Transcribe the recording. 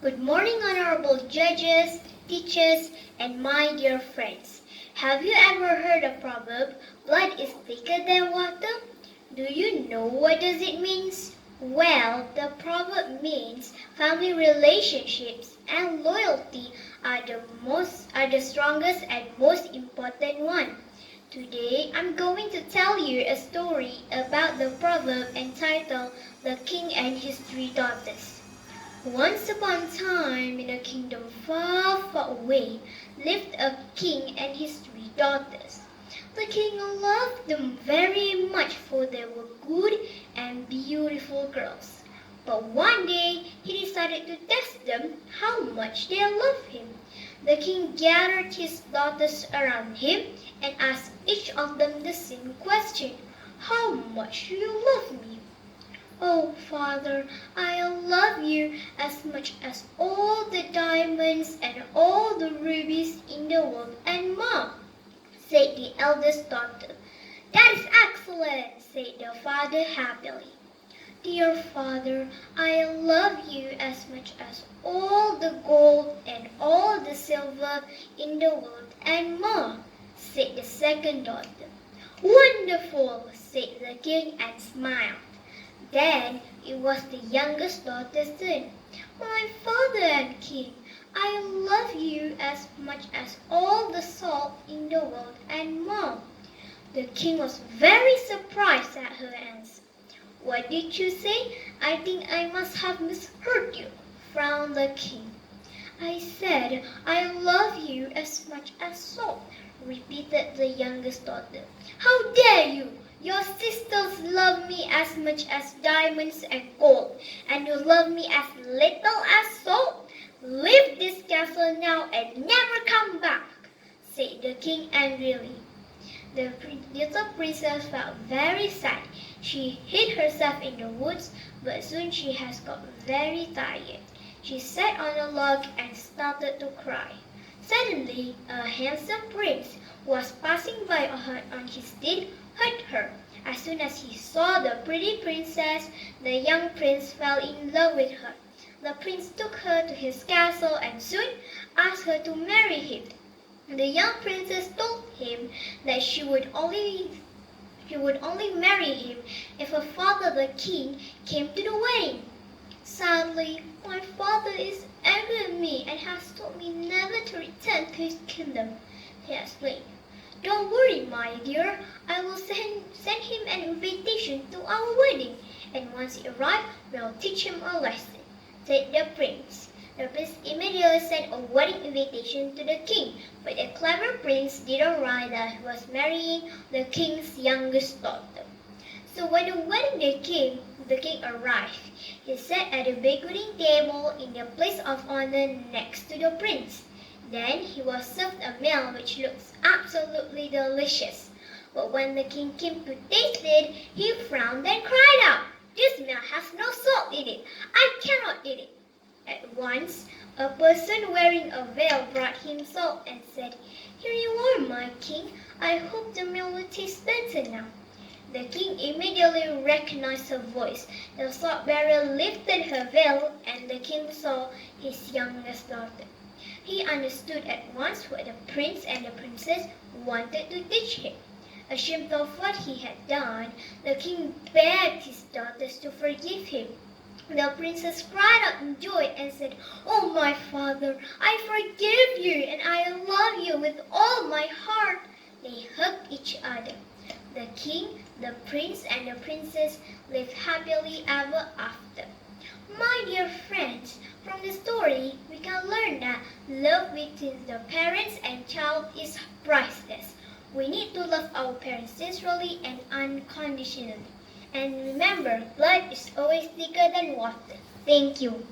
Good morning, honorable judges, teachers, and my dear friends. Have you ever heard a proverb, blood is thicker than water? Do you know what does it means? Well, the proverb means family relationships and loyalty are the strongest and most important one. Today, I'm going to tell you a story about the proverb entitled The King and His Three Daughters. Once upon a time, in a kingdom far, far away, lived a king and his three daughters. The king loved them very much, for they were good and beautiful girls. But one day, he decided to test them how much they loved him. The king gathered his daughters around him and asked each of them the same question. How much do you love me? Oh, Father, I love you as much as all the diamonds and all the rubies in the world and more, said the eldest daughter. That is excellent, said the father happily. Dear Father, I love you as much as all the gold and all the silver in the world and more, said the second daughter. Wonderful, said the king and smiled. Then it was the youngest daughter's turn. My father and king, I love you as much as all the salt in the world and more. The king was very surprised at her answer. What did you say? I think I must have misheard you, frowned the king. I said, I love you as much as salt, repeated the youngest daughter. How dare you! Your sisters love me as much as diamonds and gold, and you love me as little as salt. Leave this castle now and never come back, said the king angrily. The little princess felt very sad. She hid herself in the woods, but soon she has got very tired. She sat on a log and started to cry. Suddenly, a handsome prince who was passing by on his steed heard her. As soon as he saw the pretty princess, the young prince fell in love with her. The prince took her to his castle and soon asked her to marry him. The young princess told him that she would only marry him if her father the king came to the wedding. Sadly, my father is angry at me and has told me never to return to his kingdom, he explained. Don't worry, my dear. I will send him an invitation to our wedding, and once he arrives, we'll teach him a lesson, said the prince. The prince immediately sent a wedding invitation to the king, but the clever prince didn't write that he was marrying the king's youngest daughter. So when the wedding day came, the king arrived. He sat at the banqueting table in the place of honor next to the prince. Then he was served a meal which looks absolutely delicious. But when the king came to taste it, he frowned and cried out, This meal has no salt in it. I cannot eat it. At once, a person wearing a veil brought him salt and said, Here you are, my king. I hope the meal will taste better now. The king immediately recognized her voice. The salt-bearer lifted her veil, and the king saw his youngest daughter. He understood at once what the prince and the princess wanted to teach him. Ashamed of what he had done, the king begged his daughters to forgive him. The princess cried out in joy and said, Oh, my father, I forgive you and I love you with all my heart. They hugged each other. The king, the prince, and the princess lived happily ever after. My dear friends, from the story, we can learn that love between the parents and child is priceless. We need to love our parents sincerely and unconditionally. And remember, blood is always thicker than water. Thank you.